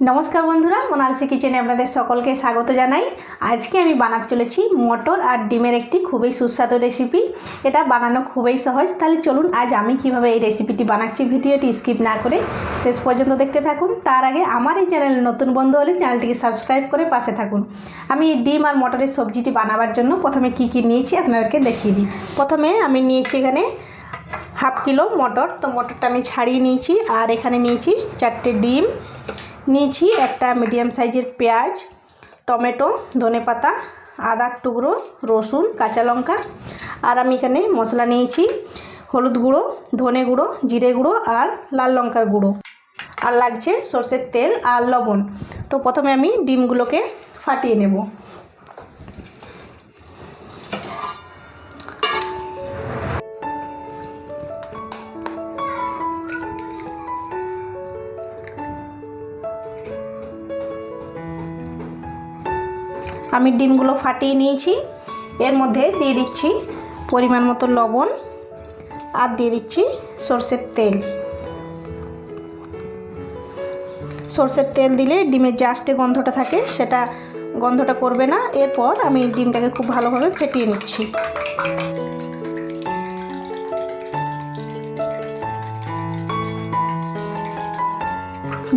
नमस्कार बंधुरा मोनालिसा किचेने आपनादेर सकलके स्वागत जानाई। आज के आमी बानाते चलेछि मटर और डिमेर एकटी खूबई सुस्वादु रेसिपि। एटा बानानो खूबई सहज। ताहले चलुन आज आमी किभाबे एई रेसिपिटी बानाच्छि भिडियोटी स्किप ना करे शेष पर्यन्त देखते थाकुन। तार आगे आमार एई चैनेले नतुन बंधु हले चैनेलटिके सबस्क्राइब करे पाशे थाकुन। आमी डिम और मटरेर सब्जिटी बानाबार जन्य प्रथमे कि कि नियेछि आपनादेरके देखिये दिई। प्रथमे आमी नियेछि एखाने हाफ किलो मटर। तो मटरटा आमी छाड़िये नियेछि और एखाने नियेछि 4टे डिम, নিয়েছি একটা মিডিয়াম সাইজের পেঁয়াজ, টমেটো, ধনেপাতা, আদা টুকরো, রসুন, কাঁচা লঙ্কা আর আমি এখানে মশলা নিয়েছি হলুদ গুঁড়ো, ধনে গুঁড়ো, জিরে গুঁড়ো আর লাল লঙ্কার গুঁড়ো আর লাগছে সরষের তেল আর লবণ। তো প্রথমে আমি ডিমগুলোকে ফাটিয়ে নেব। আমি ডিমগুলো ফাটিয়ে নিয়েছি। এর মধ্যে দিয়ে দিচ্ছি পরিমাণ মতো লবণ আর দিয়ে দিচ্ছি সরষের তেল। সরষের তেল দিলে ডিমের যে আষ্টে গন্ধটা থাকে সেটা গন্ধটা করবে না। এরপর আমি ডিমটাকে খুব ভালোভাবে ফেটিয়ে নিচ্ছি।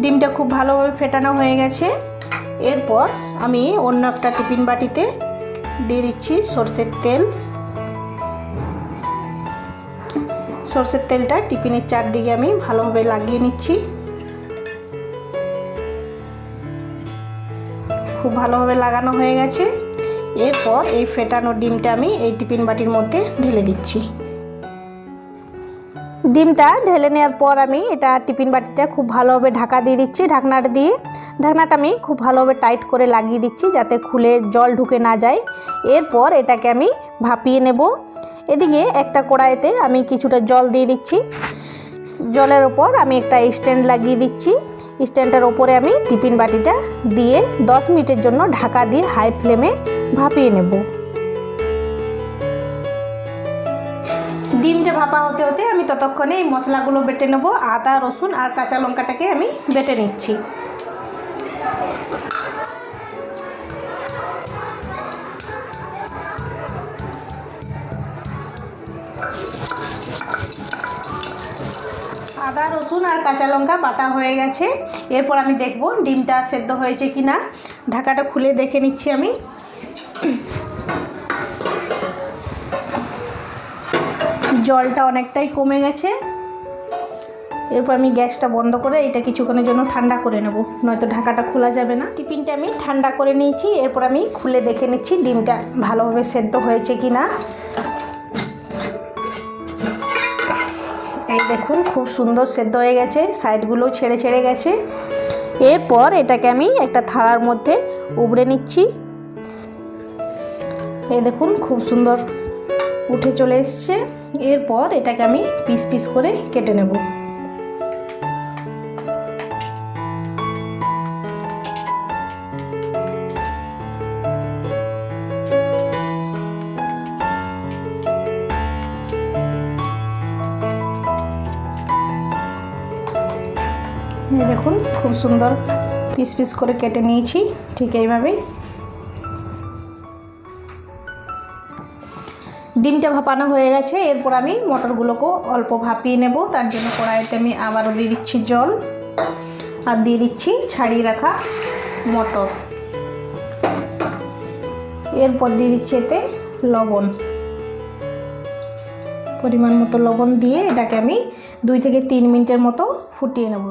ডিমটা খুব ভালোভাবে ফেটানো হয়ে গেছে। এরপর আমি অন্য একটা টিফিন বাটিতে দিয়ে দিচ্ছি সরষের তেল। সরষের তেলটা টিফিনের চারদিকে আমি ভালোভাবে লাগিয়ে নিচ্ছি। খুব ভালোভাবে লাগানো হয়ে গেছে। এরপর এই ফেটানো ডিমটা আমি এই টিফিন বাটির মধ্যে ঢেলে দিচ্ছি। ডিমটা ঢেলে নেওয়ার পর আমি এটা টিফিন বাটিটা খুব ভালোভাবে ঢাকা দিয়ে দিচ্ছি। ঢাকনাটা আমি খুব ভালোভাবে টাইট করে লাগিয়ে দিচ্ছি যাতে খুলে জল ঢুকে না যায়। এরপর এটাকে আমি ভাপিয়ে নেব। এদিকে একটা কড়াইতে আমি কিছুটা জল দিয়ে দিচ্ছি। জলের ওপর আমি একটা স্ট্যান্ড লাগিয়ে দিচ্ছি। স্ট্যান্ডটার ওপরে আমি টিফিন বাটিটা দিয়ে 10 মিনিটের জন্য ঢাকা দিয়ে হাই ফ্লেমে ভাপিয়ে নেব। ডিমটা ভাপা হতে হতে আমি ততক্ষণে এই মশলাগুলো বেটে নেব। আদা, রসুন আর কাঁচা লঙ্কাটাকে আমি বেটে নিচ্ছি। আদা, রসুন আর কাঁচা লঙ্কা বাটা হয়ে গেছে। এরপর আমি দেখব ডিমটা সেদ্ধ হয়েছে কিনা। ঢাকাটা খুলে দেখে নিচ্ছি আমি। জলটা অনেকটাই কমে গেছে। এরপর আমি গ্যাসটা বন্ধ করে এটা কিছুক্ষণের জন্য ঠান্ডা করে নেব, নয়তো ঢাকাটা খোলা যাবে না। টিফিনটা আমি ঠান্ডা করে নিয়েছি। এরপর আমি খুলে দেখে নিচ্ছি ডিমটা ভালোভাবে সেদ্ধ হয়েছে কিনা। এই দেখুন খুব সুন্দর সেদ্ধ হয়ে গেছে, সাইডগুলো ছেড়ে ছেড়ে গেছে। এরপর এটাকে আমি একটা থালার মধ্যে উবড়ে নিচ্ছি। এই দেখুন খুব সুন্দর উঠে চলে এসছে। এরপর এটাকে আমি পিস পিস করে কেটে নেব। এই দেখুন খুব সুন্দর পিস পিস করে কেটে নিয়েছি ঠিক এইভাবে। ডিমটা ভাপানো হয়ে গেছে। এরপর আমি মটরগুলোকেও অল্প ভাপিয়ে নেব। তার জন্য কড়াইতে আমি আবারও দিয়ে দিচ্ছি জল আর দিয়ে দিচ্ছি ছাড়িয়ে রাখা মটর। এরপর দিয়ে দিচ্ছি এতে লবণ, পরিমাণ মতো লবণ দিয়ে এটাকে আমি 2 থেকে 3 মিনিটের মতো ফুটিয়ে নেব।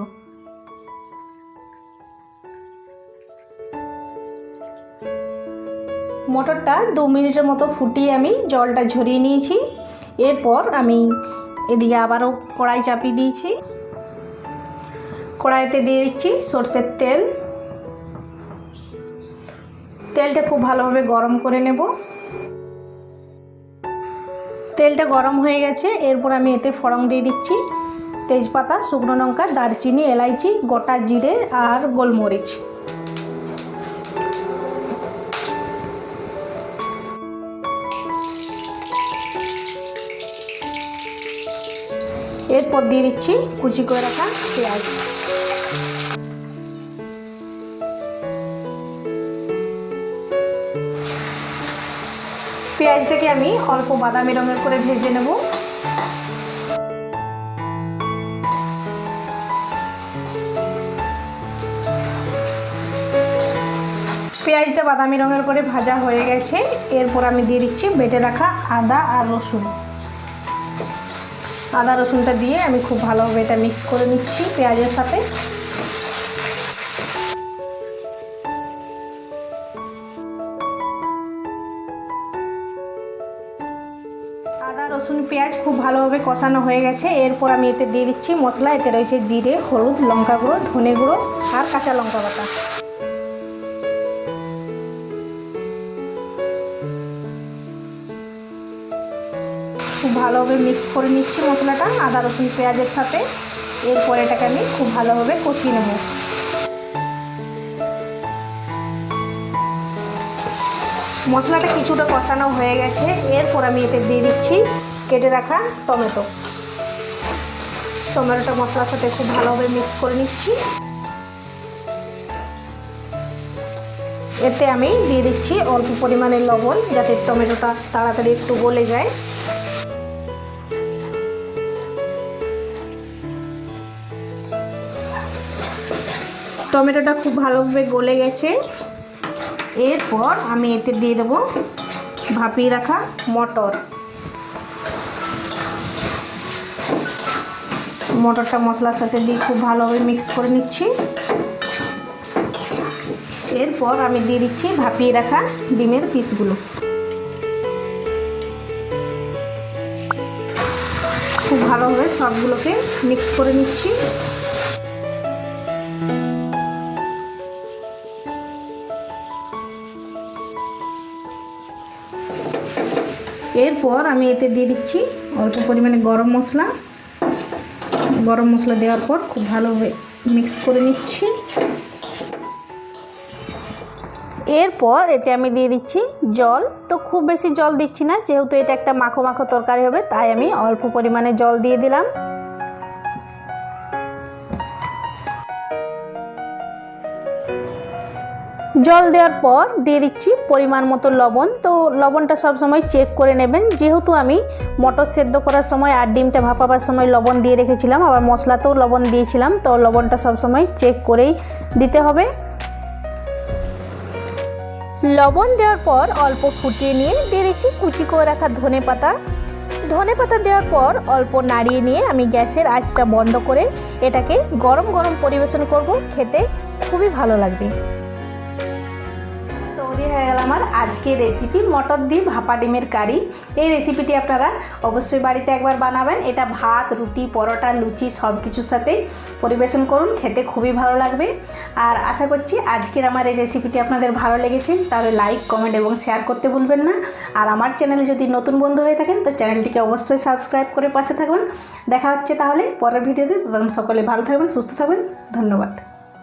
মটরটা 2 মিনিটের মতো ফুটিয়ে আমি জলটা ঝরিয়ে নিয়েছি। এরপর আমি এদিকে আবারও কড়াই চাপিয়ে দিয়েছি। কড়াইতে দিয়ে দিচ্ছি সরষের তেল। তেলটা খুব ভালোভাবে গরম করে নেব। তেলটা গরম হয়ে গেছে। এরপর আমি এতে ফোড়ন দিয়ে দিচ্ছি তেজপাতা, শুকনো লঙ্কা, দারচিনি, এলাইচি, গোটা জিরে আর গোলমরিচ। এরপর দিয়ে দিচ্ছি কুচি করে রাখা পেঁয়াজ। পেঁয়াজটাকে আমি অল্প বাদামি রঙের করে ভেজে নেব। পেঁয়াজটা বাদামি রঙের করে ভাজা হয়ে গেছে। এরপর আমি দিয়ে দিচ্ছি বেটে রাখা আদা আর রসুন। আদা রসুনটা দিয়ে আমি খুব ভালোভাবে এটা মিক্স করে নিচ্ছি পেঁয়াজের সাথে। আদা রসুন পেঁয়াজ খুব ভালোভাবে কষানো হয়ে গেছে। এরপর আমি এতে দিয়ে দিচ্ছি মশলা। এতে রয়েছে জিরে, হলুদ, লঙ্কা গুঁড়ো, ধনে গুঁড়ো আর কাঁচা লঙ্কা বাটা। খুব ভালোভাবে মিক্স করে নিচ্ছি মশলাটা আদা রসুন পেঁয়াজের সাথে। এরপর এটাকে আমি খুব ভালোভাবে কষিয়ে নেব। মশলাটা কিছুটা কষানো হয়ে গেছে। এরপর আমি এতে দিয়ে দিচ্ছি কেটে রাখা টমেটোটা মশলার সাথে খুব ভালোভাবে মিক্স করে নিচ্ছি। এতে আমি দিয়ে দিচ্ছি অল্প পরিমাণে লবণ, যাতে টমেটোটা তাড়াতাড়ি একটু গলে যায়। টমেটোটা খুব ভালোভাবে গলে গেছে। এরপর আমি এতে দিয়ে দেবো ভাপিয়ে রাখা মটরটা মশলার সাথে দিয়ে খুব ভালোভাবে মিক্স করে নিচ্ছি। এরপর আমি দিয়ে দিচ্ছি ভাপিয়ে রাখা ডিমের পিসগুলো। খুব ভালোভাবে সবগুলোকে মিক্স করে নিচ্ছি। এরপর আমি এতে দিয়ে দিচ্ছি অল্প পরিমাণে গরম মশলা দেওয়ার পর খুব ভালোভাবে মিক্স করে নিচ্ছি। এরপর এতে আমি দিয়ে দিচ্ছি জল। তো খুব বেশি জল দিচ্ছি না, যেহেতু এটা একটা মাখো মাখো তরকারি হবে, তাই আমি অল্প পরিমাণে জল দিয়ে দিলাম। জল দেওয়ার পর দিয়ে দিচ্ছি পরিমাণ মতো লবণ। তো লবণটা সবসময় চেক করে নেবেন, যেহেতু আমি মটর সেদ্ধ করার সময় আর ডিমটা ভাপাবার সময় লবণ দিয়ে রেখেছিলাম, আবার মশলাতেও লবণ দিয়েছিলাম, তো লবণটা সবসময় চেক করেই দিতে হবে। লবণ দেওয়ার পর অল্প ফুটিয়ে নিয়ে দিয়ে দিচ্ছি কুচি করে রাখা ধনে পাতা দেওয়ার পর অল্প নাড়িয়ে নিয়ে আমি গ্যাসের আঁচটা বন্ধ করে এটাকে গরম গরম পরিবেশন করব। খেতে খুবই ভালো লাগবে। তৈরি হয়ে গেল আমার আজকের রেসিপি মটর দিয়ে ভাপা ডিমের কারি। এই রেসিপিটি আপনারা অবশ্যই বাড়িতে একবার বানাবেন। এটা ভাত, রুটি, পরোটা, লুচি সব কিছুর সাথে পরিবেশন করুন, খেতে খুবই ভালো লাগবে। আর আশা করছি আজকের আমার এই রেসিপিটি আপনাদের ভালো লেগেছে। তাহলে লাইক, কমেন্ট এবং শেয়ার করতে ভুলবেন না। আর আমার চ্যানেলে যদি নতুন বন্ধু হয়ে থাকেন তো চ্যানেলটিকে অবশ্যই সাবস্ক্রাইব করে পাশে থাকবেন। দেখা হচ্ছে তাহলে পরের ভিডিওতে। তখন সকলে ভালো থাকবেন, সুস্থ থাকবেন। ধন্যবাদ।